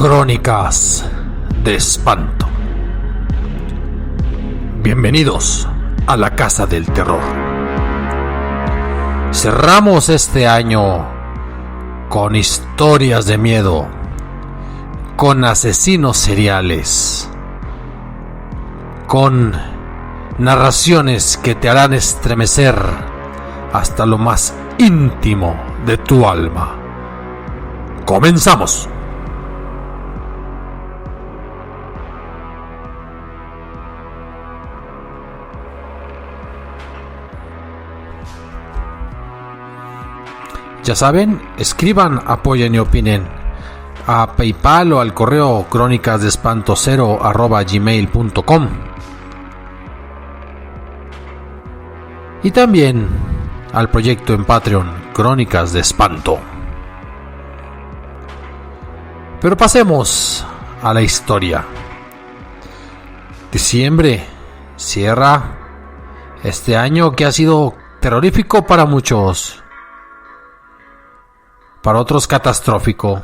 Crónicas de espanto. Bienvenidos a la Casa del Terror. Cerramos este año con historias de miedo, con asesinos seriales, con narraciones que te harán estremecer hasta lo más íntimo de tu alma. ¡Comenzamos! Ya saben, escriban, apoyen y opinen a PayPal o al correo crónicasdeespanto0@gmail.com. Y también al proyecto en Patreon, Crónicas de Espanto. Pero pasemos a la historia. Diciembre cierra este año que ha sido terrorífico para muchos. Para otros catastrófico.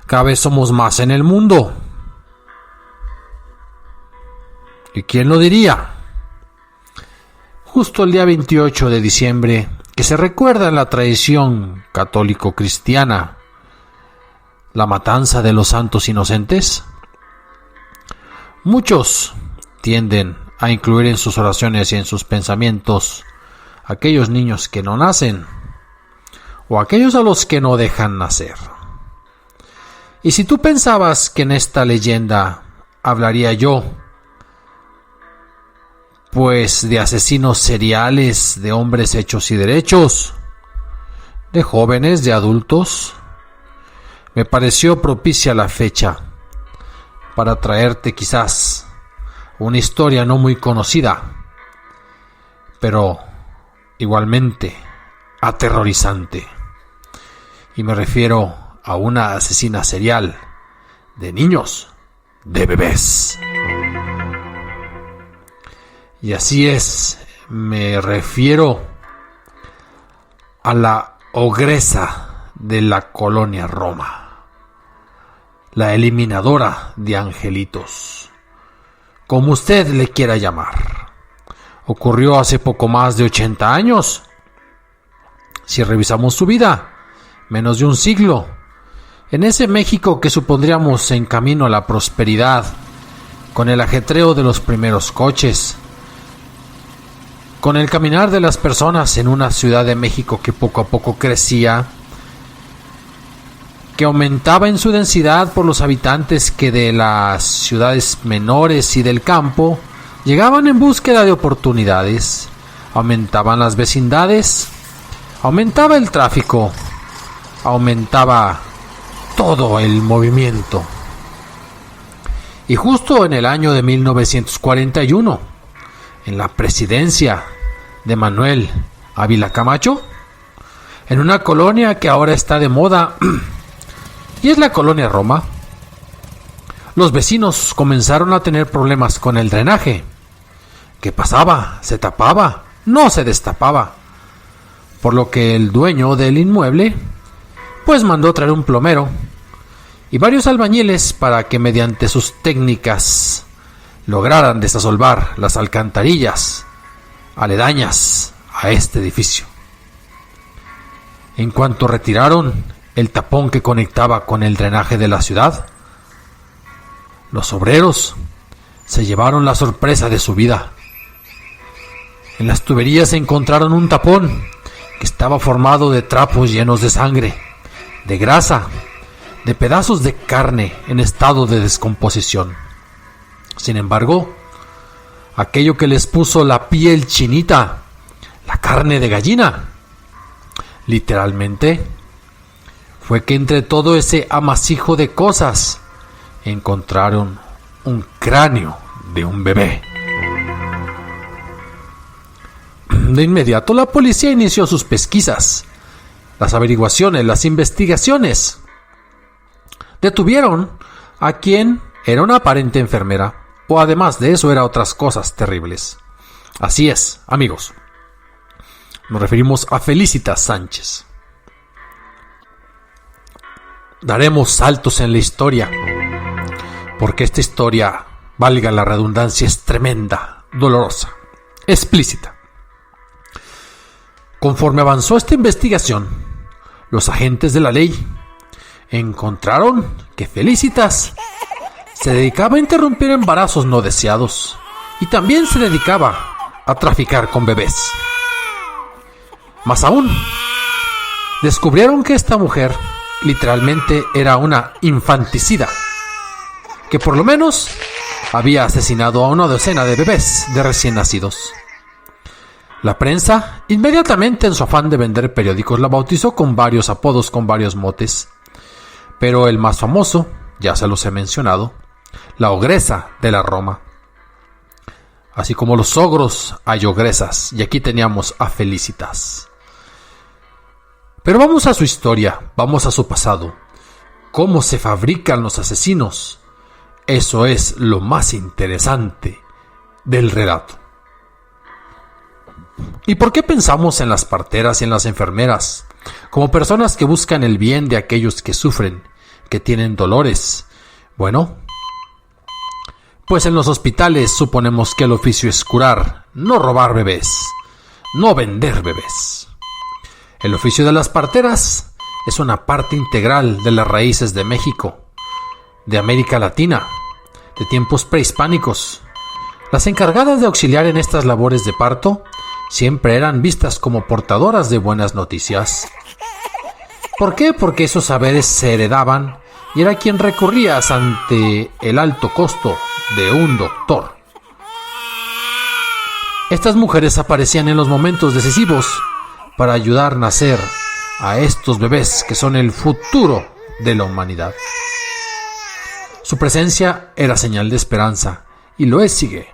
Cada vez somos más en el mundo. ¿Y quién lo diría? Justo el día 28 de diciembre, que se recuerda en la tradición católico-cristiana, la matanza de los santos inocentes, muchos tienden a incluir en sus oraciones y en sus pensamientos aquellos niños que no nacen, o aquellos a los que no dejan nacer. Y si tú pensabas que en esta leyenda hablaría yo, pues de asesinos seriales, de hombres hechos y derechos, de jóvenes, de adultos, me pareció propicia la fecha para traerte quizás una historia no muy conocida, pero igualmente aterrorizante. Y me refiero a una asesina serial de niños, de bebés. Y así es, me refiero a la ogresa de la colonia Roma, la eliminadora de angelitos, como usted le quiera llamar. Ocurrió hace poco más de 80 años. Si revisamos su vida, menos de un siglo, en ese México que supondríamos en camino a la prosperidad, con el ajetreo de los primeros coches, con el caminar de las personas en una Ciudad de México que poco a poco crecía, que aumentaba en su densidad por los habitantes que de las ciudades menores y del campo llegaban en búsqueda de oportunidades, aumentaban las vecindades, aumentaba el tráfico, aumentaba todo el movimiento. Y justo en el año de 1941, en la presidencia de Manuel Ávila Camacho, en una colonia que ahora está de moda, y es la colonia Roma, los vecinos comenzaron a tener problemas con el drenaje. ¿Qué pasaba? ¿Se tapaba? No se destapaba. Por lo que el dueño del inmueble pues mandó traer un plomero y varios albañiles para que mediante sus técnicas lograran desasolvar las alcantarillas aledañas a este edificio. En cuanto retiraron el tapón que conectaba con el drenaje de la ciudad, los obreros se llevaron la sorpresa de su vida. En las tuberías se encontraron un tapón que estaba formado de trapos llenos de sangre, de grasa, de pedazos de carne en estado de descomposición. Sin embargo, aquello que les puso la piel chinita, la carne de gallina, literalmente, fue que entre todo ese amasijo de cosas encontraron un cráneo de un bebé. De inmediato la policía inició sus pesquisas, las averiguaciones, las investigaciones. Detuvieron a quien era una aparente enfermera, o además de eso era otras cosas terribles. Así es, amigos. Nos referimos a Felicitas Sánchez. daremos saltos en la historia, porque esta historia, valga la redundancia, es tremenda, dolorosa, explícita. Conforme avanzó esta investigación, los agentes de la ley encontraron que Felicitas se dedicaba a interrumpir embarazos no deseados y también se dedicaba a traficar con bebés. Más aún, descubrieron que esta mujer literalmente era una infanticida, que por lo menos había asesinado a una docena de bebés de recién nacidos. La prensa, inmediatamente en su afán de vender periódicos, la bautizó con varios apodos, con varios motes, pero el más famoso, ya se los he mencionado, la ogresa de la Roma. Así como los ogros hay ogresas, y aquí teníamos a Felicitas. Pero vamos a su historia, vamos a su pasado. ¿Cómo se fabrican los asesinos? Eso es lo más interesante del relato. ¿Y por qué pensamos en las parteras y en las enfermeras como personas que buscan el bien de aquellos que sufren, que tienen dolores? Bueno, pues en los hospitales suponemos que el oficio es curar, no robar bebés, no vender bebés. El oficio de las parteras es una parte integral de las raíces de México, de América Latina, de tiempos prehispánicos. Las encargadas de auxiliar en estas labores de parto siempre eran vistas como portadoras de buenas noticias. ¿Por qué? Porque esos saberes se heredaban y era quien recurrías ante el alto costo de un doctor. Estas mujeres aparecían en los momentos decisivos para ayudar a nacer a estos bebés que son el futuro de la humanidad. Su presencia era señal de esperanza y lo sigue,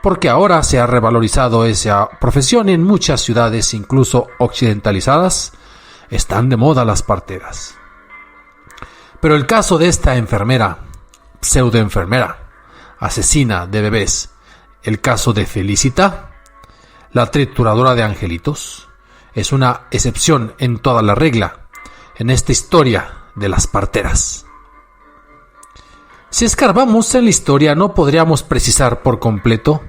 porque ahora se ha revalorizado esa profesión y en muchas ciudades, incluso occidentalizadas, están de moda las parteras. Pero el caso de esta enfermera, pseudoenfermera, asesina de bebés, el caso de Felicita, la trituradora de angelitos, es una excepción en toda la regla en esta historia de las parteras. Si escarbamos en la historia no podríamos precisar por completo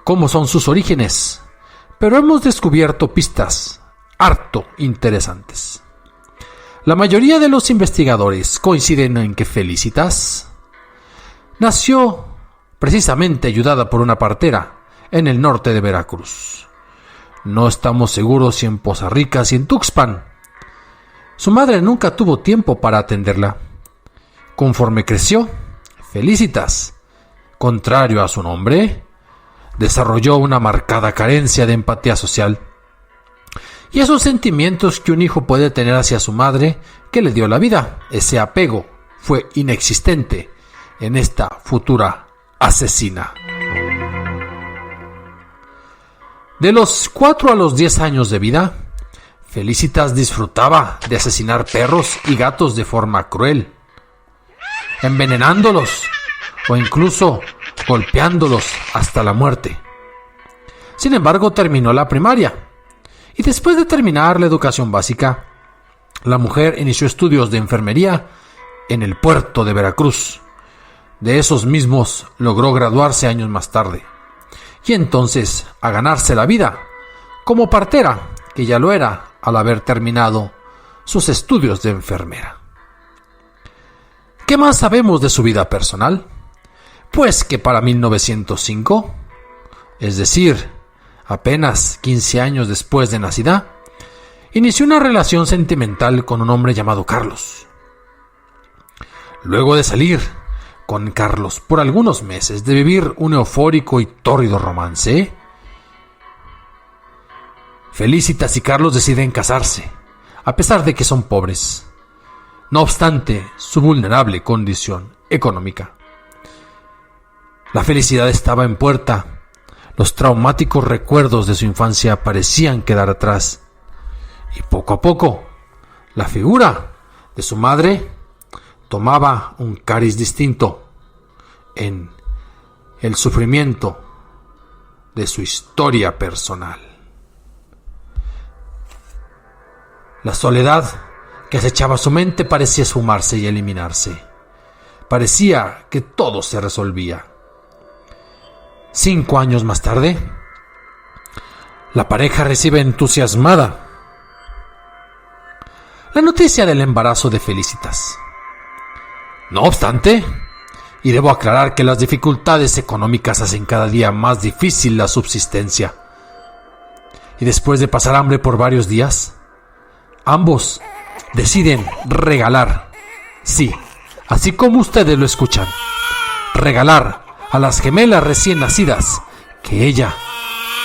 cómo son sus orígenes, pero hemos descubierto pistas harto interesantes. La mayoría de los investigadores coinciden en que Felicitas nació precisamente ayudada por una partera en el norte de Veracruz. No estamos seguros si en Poza Rica, si en Tuxpan. Su madre nunca tuvo tiempo para atenderla. Conforme creció, Felicitas, contrario a su nombre, desarrolló una marcada carencia de empatía social y esos sentimientos que un hijo puede tener hacia su madre que le dio la vida. Ese apego fue inexistente en esta futura asesina. De los 4 a los 10 años de vida, Felicitas disfrutaba de asesinar perros y gatos de forma cruel, envenenándolos o incluso golpeándolos hasta la muerte. Sin embargo, terminó la primaria y después de terminar la educación básica, la mujer inició estudios de enfermería en el puerto de Veracruz. De esos mismos logró graduarse años más tarde y entonces a ganarse la vida como partera, que ya lo era al haber terminado sus estudios de enfermera. ¿Qué más sabemos de su vida personal? Pues que para 1905, es decir, apenas 15 años después de nacida, inició una relación sentimental con un hombre llamado Carlos. Luego de salir con Carlos por algunos meses, de vivir un eufórico y tórrido romance, Felicitas y Carlos deciden casarse, a pesar de que son pobres, no obstante su vulnerable condición económica. La felicidad estaba en puerta, los traumáticos recuerdos de su infancia parecían quedar atrás, y poco a poco la figura de su madre tomaba un cariz distinto en el sufrimiento de su historia personal. La soledad que acechaba su mente parecía esfumarse y eliminarse. Parecía que todo se resolvía. 5 años más tarde, la pareja recibe entusiasmada la noticia del embarazo de Felicitas. No obstante, y debo aclarar que las dificultades económicas hacen cada día más difícil la subsistencia. Y después de pasar hambre por varios días, ambos deciden regalar, sí, así como ustedes lo escuchan, regalar a las gemelas recién nacidas que ella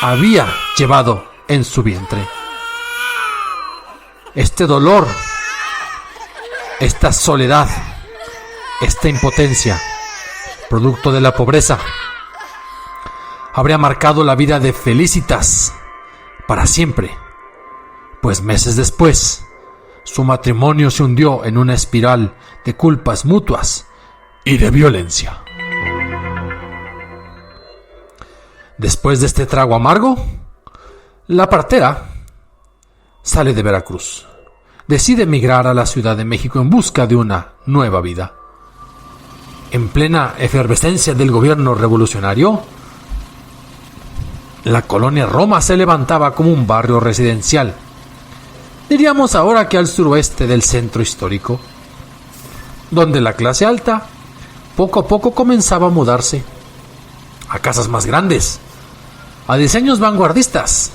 había llevado en su vientre. Este dolor, esta soledad, esta impotencia, producto de la pobreza, habría marcado la vida de Felicitas para siempre, pues meses después, su matrimonio se hundió en una espiral de culpas mutuas y de violencia. Después de este trago amargo, la partera sale de Veracruz. Decide emigrar a la Ciudad de México en busca de una nueva vida. En plena efervescencia del gobierno revolucionario, la colonia Roma se levantaba como un barrio residencial. Diríamos ahora que al suroeste del centro histórico, donde la clase alta poco a poco comenzaba a mudarse a casas más grandes, a diseños vanguardistas,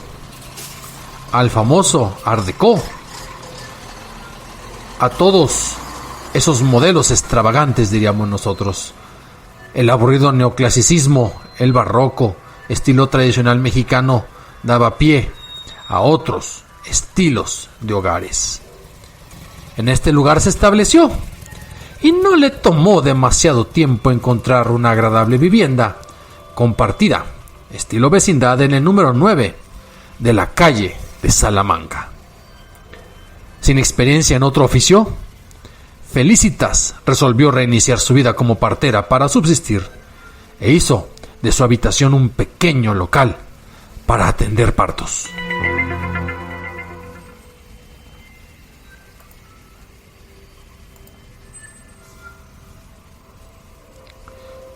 al famoso Art Deco, a todos esos modelos extravagantes, diríamos nosotros, el aburrido neoclasicismo, el barroco, estilo tradicional mexicano, daba pie a otros estilos de hogares. En este lugar se estableció y no le tomó demasiado tiempo encontrar una agradable vivienda compartida, estilo vecindad, en el número 9 de la calle de Salamanca. Sin experiencia en otro oficio, Felicitas resolvió reiniciar su vida como partera para subsistir e hizo de su habitación un pequeño local para atender partos.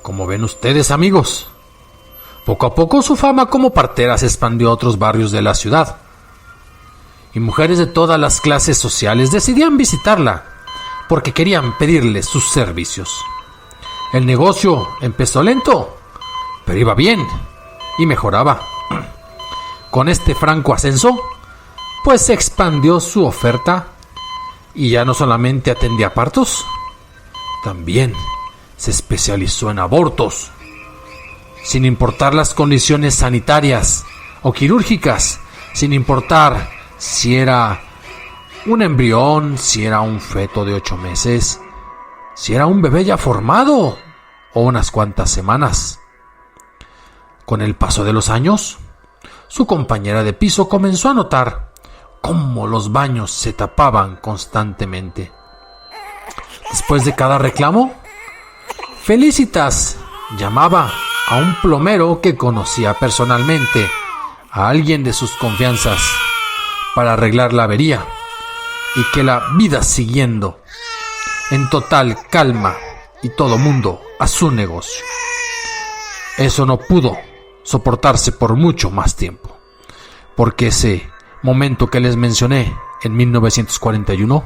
Como ven ustedes, amigos, poco a poco su fama como partera se expandió a otros barrios de la ciudad, y mujeres de todas las clases sociales decidían visitarla porque querían pedirle sus servicios. El negocio empezó lento, pero iba bien y mejoraba. Con este franco ascenso, pues se expandió su oferta y ya no solamente atendía partos, también se especializó en abortos, sin importar las condiciones sanitarias o quirúrgicas, sin importar si era un embrión, si era un feto de 8 meses, si era un bebé ya formado o unas cuantas semanas. Con el paso de los años, su compañera de piso comenzó a notar cómo los baños se tapaban constantemente. Después de cada reclamo, Felicitas llamaba a un plomero que conocía personalmente, a alguien de sus confianzas, para arreglar la avería y que la vida siguiendo en total calma y todo mundo a su negocio. Eso no pudo soportarse por mucho más tiempo, porque ese momento que les mencioné en 1941,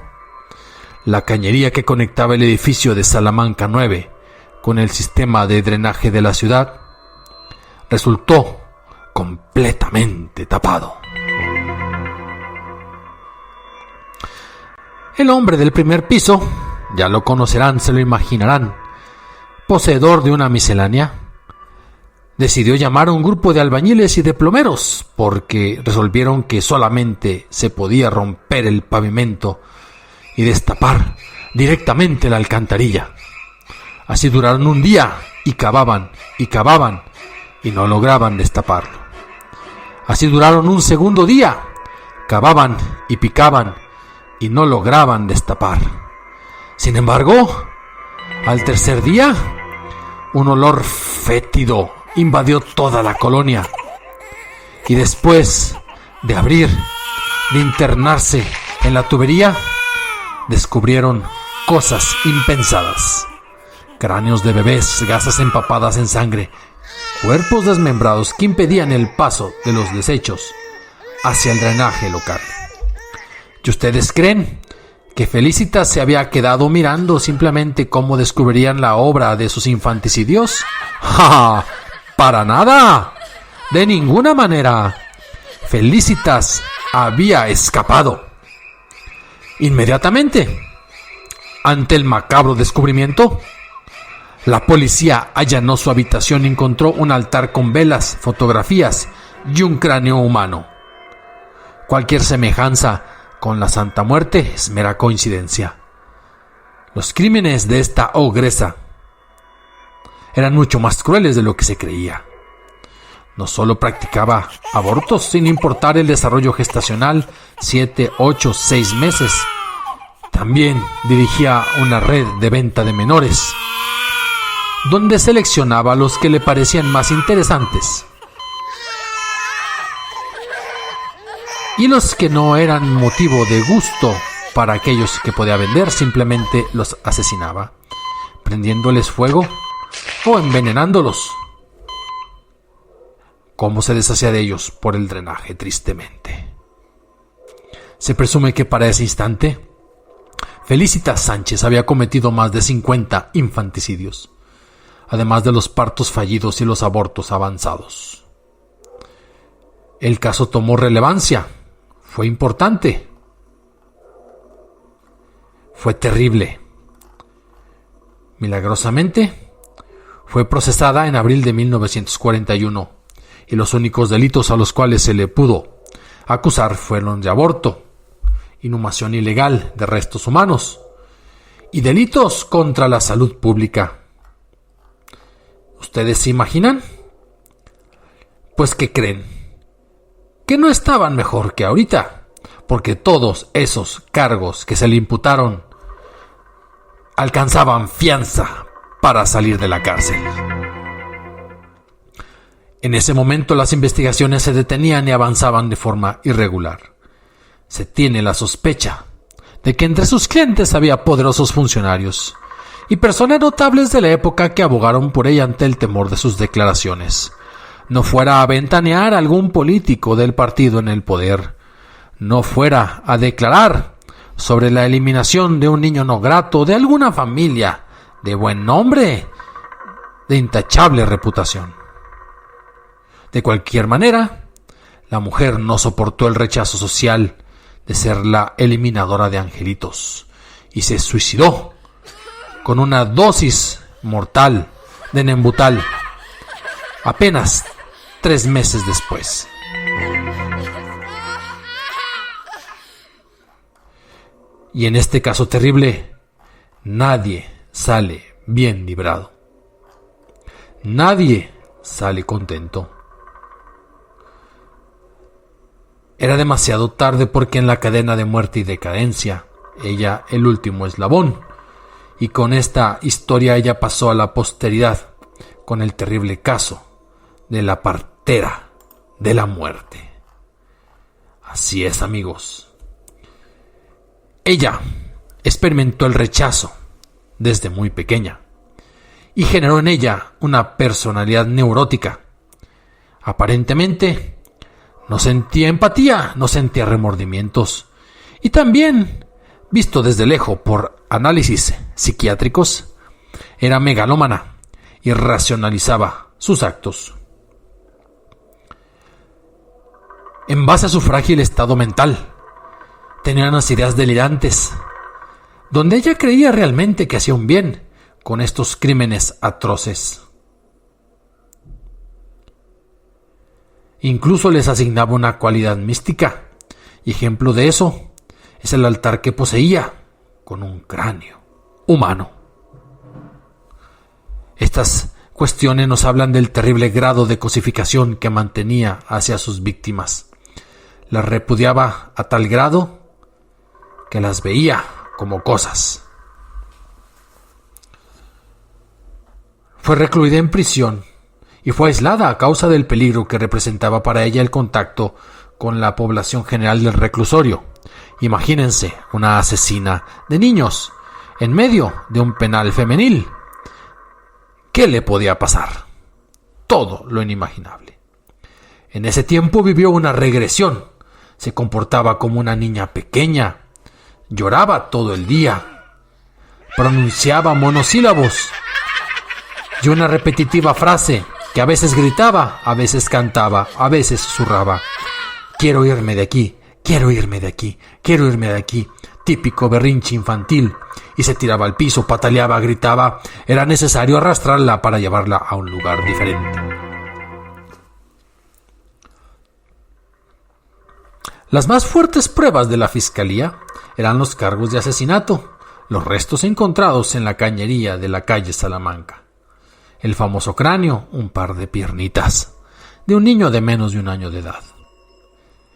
la cañería que conectaba el edificio de Salamanca 9 con el sistema de drenaje de la ciudad resultó completamente tapado. El hombre del primer piso, ya lo conocerán, se lo imaginarán, poseedor de una miscelánea, decidió llamar a un grupo de albañiles y de plomeros porque resolvieron que solamente se podía romper el pavimento y destapar directamente la alcantarilla. Así duraron un día y cavaban y no lograban destaparlo. Así duraron un segundo día, cavaban y picaban y no lograban destapar. Sin embargo, al tercer día, un olor fétido invadió toda la colonia. Y después de abrir, de internarse en la tubería, descubrieron cosas impensadas: cráneos de bebés, gasas empapadas en sangre, cuerpos desmembrados que impedían el paso de los desechos hacia el drenaje local. ¿Y ustedes creen que Felicitas se había quedado mirando simplemente cómo descubrirían la obra de sus infanticidios? ¡Ja! ¡Para nada! ¡De ninguna manera! Felicitas había escapado. Inmediatamente, ante el macabro descubrimiento, la policía allanó su habitación y encontró un altar con velas, fotografías y un cráneo humano. Cualquier semejanza con la Santa Muerte es mera coincidencia. Los crímenes de esta ogresa eran mucho más crueles de lo que se creía. No solo practicaba abortos sin importar el desarrollo gestacional, 7, 8, 6 meses. También dirigía una red de venta de menores, donde seleccionaba a los que le parecían más interesantes y los que no eran motivo de gusto para aquellos que podía vender, simplemente los asesinaba, prendiéndoles fuego o envenenándolos. ¿Cómo se deshacía de ellos? Por el drenaje, tristemente. Se presume que para ese instante Felicitas Sánchez había cometido más de 50 infanticidios, además de los partos fallidos y los abortos avanzados. El caso tomó relevancia, fue importante, fue terrible. Milagrosamente, fue procesada en abril de 1941 y los únicos delitos a los cuales se le pudo acusar fueron de aborto, inhumación ilegal de restos humanos y delitos contra la salud pública. ¿Ustedes se imaginan? Pues ¿qué creen? Que no estaban mejor que ahorita, porque todos esos cargos que se le imputaron alcanzaban fianza para salir de la cárcel. En ese momento las investigaciones se detenían y avanzaban de forma irregular. Se tiene la sospecha de que entre sus clientes había poderosos funcionarios y personas notables de la época que abogaron por ella ante el temor de sus declaraciones. No fuera a ventanear a algún político del partido en el poder, no fuera a declarar sobre la eliminación de un niño no grato de alguna familia de buen nombre, de intachable reputación. De cualquier manera, la mujer no soportó el rechazo social de ser la eliminadora de angelitos y se suicidó con una dosis mortal de Nembutal apenas 3 meses después. Y en este caso terrible, nadie sale bien librado. Nadie sale contento. Era demasiado tarde porque en la cadena de muerte y decadencia, ella el último eslabón, y con esta historia ella pasó a la posteridad con el terrible caso de la partera de la muerte. Así es, amigos. Ella experimentó el rechazo desde muy pequeña y generó en ella una personalidad neurótica. Aparentemente no sentía empatía, no sentía remordimientos y también, visto desde lejos por análisis psiquiátricos, era megalómana y racionalizaba sus actos. En base a su frágil estado mental, tenía unas ideas delirantes, donde ella creía realmente que hacía un bien con estos crímenes atroces. Incluso les asignaba una cualidad mística, y ejemplo de eso es el altar que poseía con un cráneo humano. Estas cuestiones nos hablan del terrible grado de cosificación que mantenía hacia sus víctimas. Las repudiaba a tal grado que las veía como cosas. Fue recluida en prisión y fue aislada a causa del peligro que representaba para ella el contacto con la población general del reclusorio, Imagínense una asesina de niños en medio de un penal femenil. ¿Qué le podía pasar? Todo lo inimaginable. En ese tiempo vivió una regresión. Se comportaba como una niña pequeña. Lloraba todo el día. Pronunciaba monosílabos. Y una repetitiva frase que a veces gritaba, a veces cantaba, a veces susurraba. Quiero irme de aquí, quiero irme de aquí, quiero irme de aquí. Típico berrinche infantil. Y se tiraba al piso, pataleaba, gritaba. Era necesario arrastrarla para llevarla a un lugar diferente. Las más fuertes pruebas de la fiscalía eran los cargos de asesinato, los restos encontrados en la cañería de la calle Salamanca. El famoso cráneo, un par de piernitas, de un niño de menos de 1 año de edad.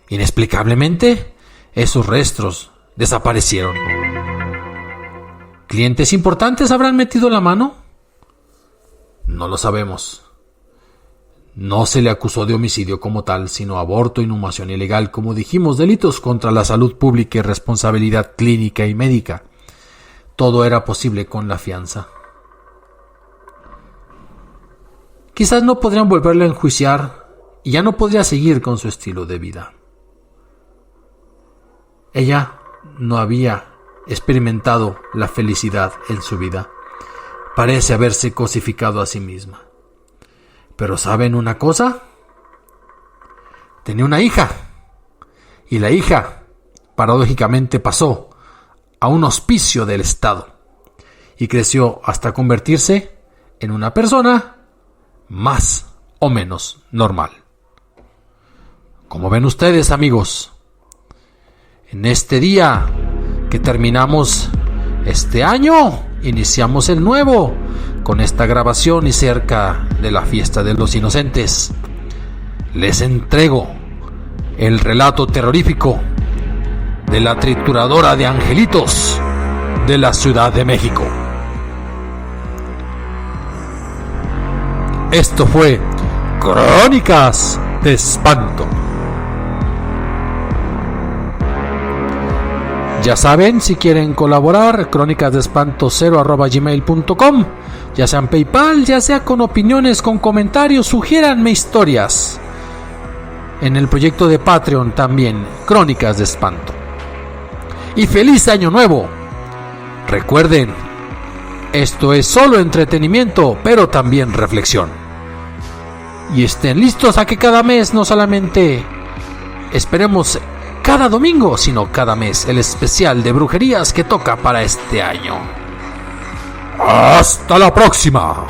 Inexplicablemente, esos restos desaparecieron. ¿Clientes importantes habrán metido la mano? No lo sabemos. No se le acusó de homicidio como tal, sino aborto, inhumación ilegal, como dijimos, delitos contra la salud pública y responsabilidad clínica y médica. Todo era posible con la fianza. Quizás no podrían volverla a enjuiciar y ya no podría seguir con su estilo de vida. Ella no había experimentado la felicidad en su vida. Parece haberse cosificado a sí misma. Pero ¿saben una cosa? Tenía una hija. Y la hija, paradójicamente, pasó a un hospicio del Estado. Y creció hasta convertirse en una persona más o menos normal. Como ven ustedes, amigos, en este día que terminamos este año, iniciamos el nuevo con esta grabación y cerca de la fiesta de los inocentes. Les entrego el relato terrorífico de la trituradora de angelitos de la Ciudad de México. Esto fue Crónicas de Espanto. Ya saben, si quieren colaborar, crónicasdeespanto0@gmail.com, ya sea en PayPal, ya sea con opiniones, con comentarios, sugiéranme historias. En el proyecto de Patreon también, Crónicas de Espanto. Y feliz año nuevo. Recuerden, esto es solo entretenimiento, pero también reflexión. Y estén listos a que cada mes, no solamente esperemos cada domingo, sino cada mes, el especial de brujerías que toca para este año. ¡Hasta la próxima!